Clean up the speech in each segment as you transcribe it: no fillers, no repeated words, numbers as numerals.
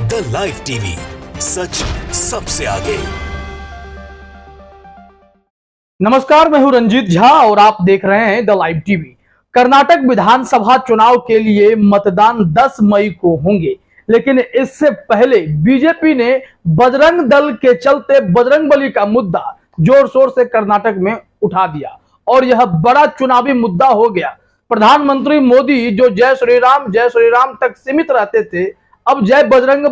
The live TV, सच सबसे आगे। नमस्कार, मैं हूं रंजीत झा और आप देख रहे हैं द लाइव टीवी। कर्नाटक विधानसभा चुनाव के लिए मतदान 10 मई को होंगे, लेकिन इससे पहले बीजेपी ने बजरंग दल के चलते बजरंगबली का मुद्दा जोर शोर से कर्नाटक में उठा दिया और यह बड़ा चुनावी मुद्दा हो गया। प्रधानमंत्री मोदी जो जय श्री राम तक सीमित रहते थे, अब जय बजरंग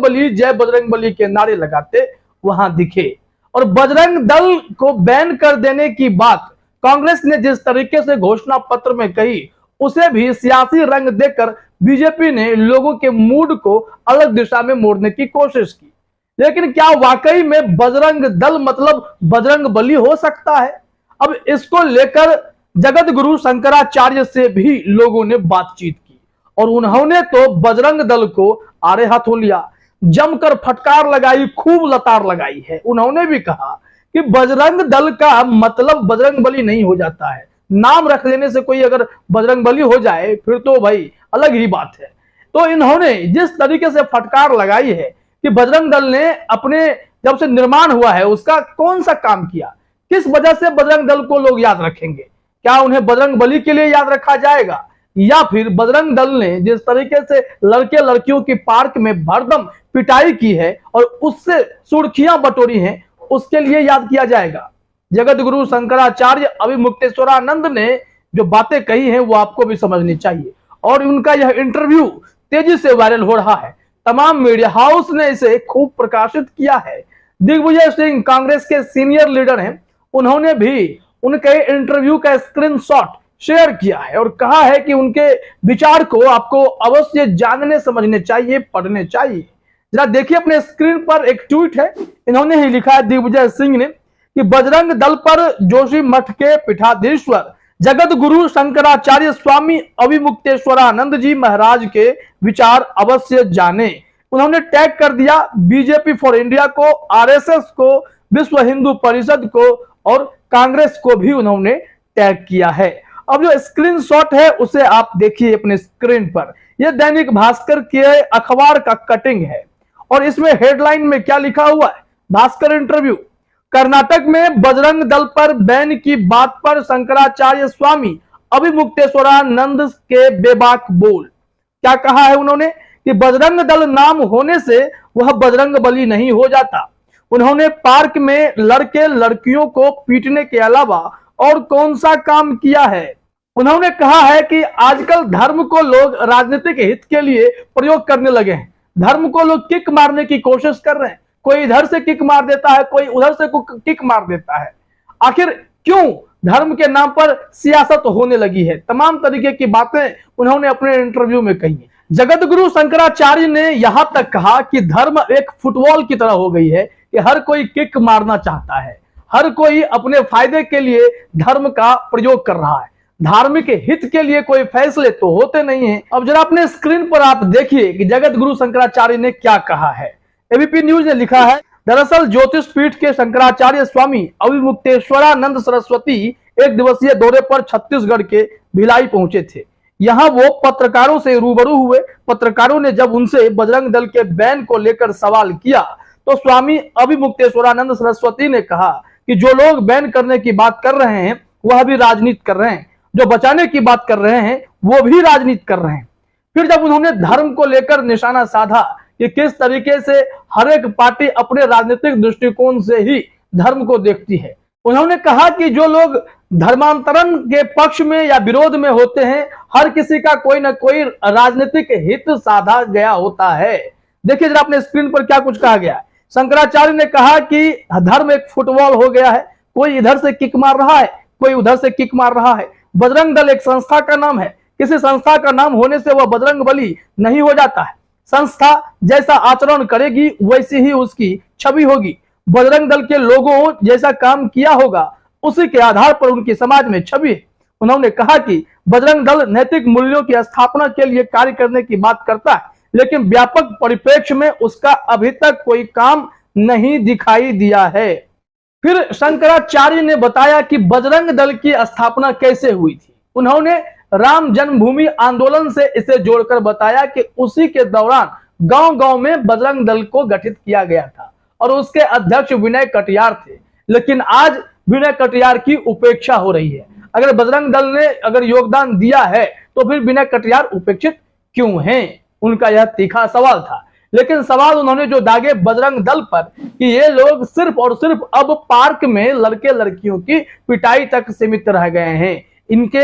बली के नारे लगाते वहां दिखे। और बजरंग दल को बैन कर देने की बात कांग्रेस ने जिस तरीके से घोषणा पत्र में कही, उसे भी सियासी रंग देकर बीजेपी ने लोगों के मूड को अलग दिशा में मोड़ने की कोशिश की। लेकिन क्या वाकई में बजरंग दल मतलब बजरंग बली हो सकता है? अब इसको लेकर जगत गुरु शंकराचार्य से भी लोगों ने बातचीत की और उन्होंने तो बजरंग दल को आड़े हाथों लिया, जमकर फटकार लगाई, खूब लतार लगाई है। उन्होंने भी कहा कि बजरंग दल का मतलब बजरंग बली नहीं हो जाता है। नाम रख लेने से कोई अगर बजरंग बली हो जाए फिर तो भाई अलग ही बात है। तो इन्होंने जिस तरीके से फटकार लगाई है कि बजरंग दल ने अपने जब से निर्माण हुआ है उसका कौन सा काम किया, किस वजह से बजरंग दल को लोग याद रखेंगे? क्या उन्हें बजरंग बली के लिए याद रखा जाएगा, या फिर बजरंग दल ने जिस तरीके से लड़के लड़कियों की पार्क में भरदम पिटाई की है और उससे सुर्खियां बटोरी हैं, उसके लिए याद किया जाएगा? जगत गुरु शंकराचार्य अभिमुक्तेश्वरानंद ने जो बातें कही हैं वो आपको भी समझनी चाहिए और उनका यह इंटरव्यू तेजी से वायरल हो रहा है। तमाम मीडिया हाउस ने इसे खूब प्रकाशित किया है। दिग्विजय सिंह कांग्रेस के सीनियर लीडर हैं, उन्होंने भी उनके इंटरव्यू का स्क्रीनशॉट शेयर किया है और कहा है कि उनके विचार को आपको अवश्य जानने समझने चाहिए, पढ़ने चाहिए। जरा देखिए अपने स्क्रीन पर एक ट्वीट है, इन्होंने ही लिखा है दिग्विजय सिंह ने कि बजरंग दल पर जोशी मठ के पीठाधीश्वर जगत गुरु शंकराचार्य स्वामी अभिमुक्तेश्वरानंद जी महाराज के विचार अवश्य जाने। उन्होंने टैग कर दिया बीजेपी फॉर इंडिया को, आरएसएस को, विश्व हिंदू परिषद को और कांग्रेस को भी उन्होंने टैग किया है। अब जो स्क्रीनशॉट है उसे आप देखिए अपने स्क्रीन पर। यह दैनिक भास्कर के अखबार का कटिंग है और इसमें हेडलाइन में क्या लिखा हुआ है? भास्कर इंटरव्यू, कर्नाटक में बजरंग दल पर बैन की बात पर शंकराचार्य स्वामी अभिमुक्तेश्वरानंद के बेबाक बोल। क्या कहा है उन्होंने कि बजरंग दल नाम होने से वह बजरंग बली नहीं हो जाता। उन्होंने पार्क में लड़के लड़कियों को पीटने के अलावा और कौन सा काम किया है? उन्होंने कहा है कि आजकल धर्म को लोग राजनीतिक हित के लिए प्रयोग करने लगे हैं। धर्म को लोग किक मारने की कोशिश कर रहे हैं, कोई इधर से किक मार देता है, कोई उधर से किक मार देता है। आखिर क्यों धर्म के नाम पर सियासत होने लगी है? तमाम तरीके की बातें उन्होंने अपने इंटरव्यू में कही है। जगत गुरु शंकराचार्य ने यहां तक कहा कि धर्म एक फुटबॉल की तरह हो गई है कि हर कोई किक मारना चाहता है, हर कोई अपने फायदे के लिए धर्म का प्रयोग कर रहा है। धार्मिक हित के लिए कोई फैसले तो होते नहीं हैं। अब जरा अपने स्क्रीन पर आप देखिए कि जगत गुरु शंकराचार्य ने क्या कहा है। एबीपी न्यूज ने लिखा है, दरअसल ज्योतिष पीठ के शंकराचार्य स्वामी अभिमुक्तेश्वरानंद सरस्वती एक दिवसीय दौरे पर छत्तीसगढ़ के भिलाई पहुंचे थे। यहां वो पत्रकारों से रूबरू हुए। पत्रकारों ने जब उनसे बजरंग दल के बैन को लेकर सवाल किया तो स्वामी अभिमुक्तेश्वरानंद सरस्वती ने कहा कि जो लोग बैन करने की बात कर रहे हैं वह भी राजनीति कर रहे हैं, जो बचाने की बात कर रहे हैं वो भी राजनीति कर रहे हैं। फिर जब उन्होंने धर्म को लेकर निशाना साधा कि किस तरीके से हर एक पार्टी अपने राजनीतिक दृष्टिकोण से ही धर्म को देखती है, उन्होंने कहा कि जो लोग धर्मांतरण के पक्ष में या विरोध में होते हैं, हर किसी का कोई ना कोई राजनीतिक हित साधा गया होता है। देखिए जरा अपने स्क्रीन पर क्या कुछ कहा गया है। शंकराचार्य ने कहा कि धर्म एक फुटबॉल हो गया है, कोई इधर से किक मार रहा है, कोई उधर से किक मार रहा है। बजरंग दल एक संस्था का नाम है, किसी संस्था का नाम होने से वह बजरंग बली नहीं हो जाता है। संस्था जैसा आचरण करेगी वैसी ही उसकी छवि होगी। बजरंग दल के लोगों जैसा काम किया होगा उसी के आधार पर उनकी समाज में छवि है। उन्होंने कहा कि बजरंग दल नैतिक मूल्यों की स्थापना के लिए कार्य करने की बात करता है, लेकिन व्यापक परिप्रेक्ष्य में उसका अभी तक कोई काम नहीं दिखाई दिया है। फिर शंकराचार्य ने बताया कि बजरंग दल की स्थापना कैसे हुई थी। उन्होंने राम जन्मभूमि आंदोलन से इसे जोड़कर बताया कि उसी के दौरान गांव गांव में बजरंग दल को गठित किया गया था और उसके अध्यक्ष विनय कटियार थे। लेकिन आज विनय कटियार की उपेक्षा हो रही है। अगर बजरंग दल ने अगर योगदान दिया है तो फिर विनय कटियार उपेक्षित क्यों हैं? उनका यह तीखा सवाल था। लेकिन सवाल उन्होंने जो दागे बजरंग दल पर कि ये लोग सिर्फ और सिर्फ अब पार्क में लड़के लड़कियों की पिटाई तक सीमित रह गए हैं, इनके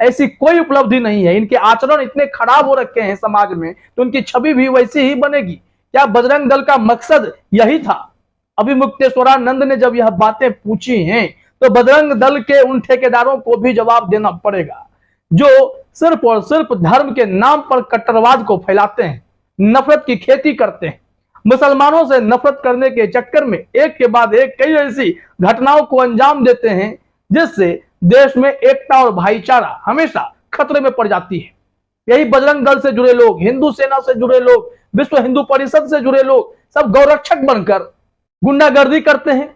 ऐसी कोई उपलब्धि नहीं है, इनके आचरण इतने खराब हो रखे हैं समाज में, तो उनकी छवि भी वैसी ही बनेगी। क्या बजरंग दल का मकसद यही था? अभी मुक्तेश्वरानंद ने जब यह बातें पूछी हैं तो बजरंग दल के उन ठेकेदारों को भी जवाब देना पड़ेगा जो सिर्फ और सिर्फ धर्म के नाम पर कट्टरवाद को फैलाते हैं, नफरत की खेती करते हैं। मुसलमानों से नफरत करने के चक्कर में एक के बाद एक कई ऐसी घटनाओं को अंजाम देते हैं जिससे देश में एकता और भाईचारा हमेशा खतरे में पड़ जाती है। यही बजरंग दल से जुड़े लोग, हिंदू सेना से जुड़े लोग, विश्व हिंदू परिषद से जुड़े लोग सब गौरक्षक बनकर गुंडागर्दी करते हैं,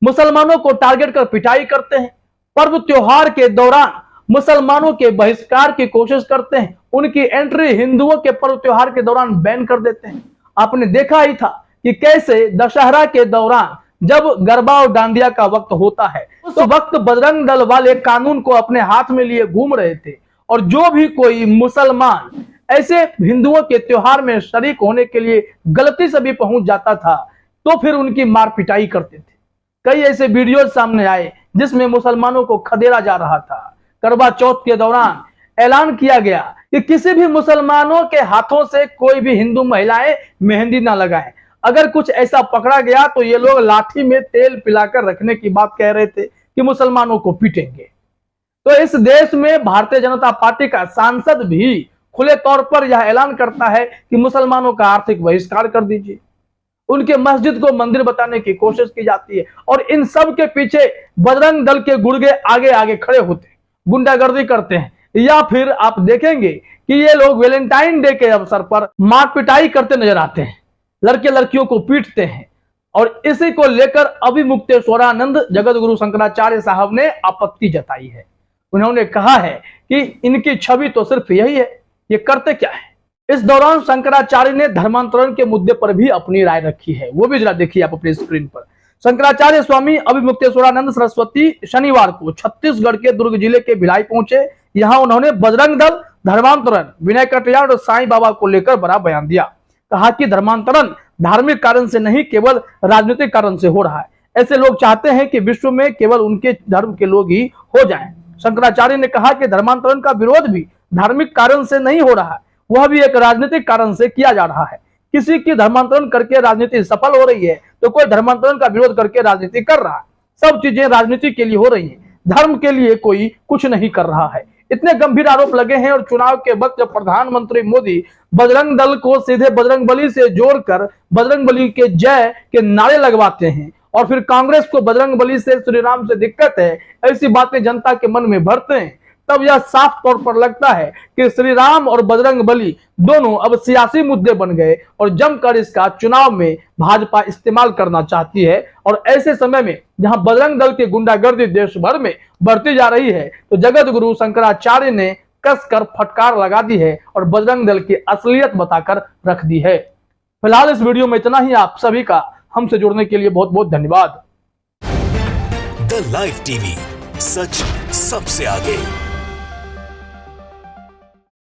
मुसलमानों को टारगेट कर पिटाई करते हैं, पर्व त्योहार के दौरान मुसलमानों के बहिष्कार की कोशिश करते हैं, उनकी एंट्री हिंदुओं के पर्व त्योहार के दौरान बैन कर देते हैं। आपने देखा ही था कि कैसे दशहरा के दौरान जब गरबा और डांडिया का वक्त होता है उस वक्त बजरंग दल वाले कानून को अपने हाथ में लिए घूम रहे थे और जो भी कोई मुसलमान ऐसे हिंदुओं के त्योहार में शरीक होने के लिए गलती से भी पहुंच जाता था तो फिर उनकी मार पिटाई करते थे। कई ऐसे वीडियो सामने आए जिसमें मुसलमानों को खदेड़ा जा रहा था। करवा चौथ के दौरान ऐलान किया गया कि किसी भी मुसलमानों के हाथों से कोई भी हिंदू महिलाएं मेहंदी ना लगाएं। अगर कुछ ऐसा पकड़ा गया तो ये लोग लाठी में तेल पिलाकर रखने की बात कह रहे थे कि मुसलमानों को पीटेंगे। तो इस देश में भारतीय जनता पार्टी का सांसद भी खुले तौर पर यह ऐलान करता है कि मुसलमानों का आर्थिक बहिष्कार कर दीजिए। उनके मस्जिद को मंदिर बताने की कोशिश की जाती है और इन सब के पीछे बजरंग दल के गुर्गे आगे आगे खड़े होते हैं, गुंडागर्दी करते हैं। या फिर आप देखेंगे कि ये लोग वैलेंटाइन डे के अवसर पर मार पिटाई करते नजर आते हैं, लड़के लड़कियों को पीटते हैं। और इसी को लेकर अभी मुक्तेश्वरानंद जगत गुरु शंकराचार्य साहब ने आपत्ति जताई है। उन्होंने कहा है कि इनकी छवि तो सिर्फ यही है, ये करते क्या है। इस दौरान शंकराचार्य ने धर्मांतरण के मुद्दे पर भी अपनी राय रखी है, वो भी जरा देखिए आप अपनी स्क्रीन पर। शंकराचार्य स्वामी अभिमुक्तेश्वरानंद सरस्वती शनिवार को छत्तीसगढ़ के दुर्ग जिले के भिलाई पहुंचे। यहां उन्होंने बजरंग दल, धर्मांतरण, विनय कटियार और साईं बाबा को लेकर बड़ा बयान दिया। कहा कि धर्मांतरण धार्मिक कारण से नहीं केवल राजनीतिक कारण से हो रहा है। ऐसे लोग चाहते हैं कि विश्व में केवल उनके धर्म के लोग ही हो जाएं। शंकराचार्य ने कहा कि धर्मांतरण का विरोध भी धार्मिक कारण से नहीं हो रहा है, वह भी एक राजनीतिक कारण से किया जा रहा है। किसी की धर्मांतरण करके राजनीति सफल हो रही है तो कोई धर्मांतरण का विरोध करके राजनीति कर रहा है। सब चीजें राजनीति के लिए हो रही हैं, धर्म के लिए कोई कुछ नहीं कर रहा है। इतने गंभीर आरोप लगे हैं और चुनाव के वक्त जब प्रधानमंत्री मोदी बजरंग दल को सीधे बजरंगबली से जोड़कर बजरंगबली के जय के नारे लगवाते हैं और फिर कांग्रेस को बजरंगबली से, श्री राम से दिक्कत है, ऐसी बातें जनता के मन में भरते हैं, तब यह साफ तौर पर लगता है कि श्री राम और बजरंगबली दोनों अब सियासी मुद्दे बन गए और जमकर इसका चुनाव में भाजपा इस्तेमाल करना चाहती है। और ऐसे समय में जहां बजरंग दल की गुंडागर्दी देश भर में बढ़ती जा रही है तो जगत गुरु शंकराचार्य ने कसकर फटकार लगा दी है और बजरंग दल की असलियत बताकर रख दी है। फिलहाल इस वीडियो में इतना ही। आप सभी का हमसे जुड़ने के लिए बहुत बहुत धन्यवाद। द लाइव टीवी, सच सबसे आगे।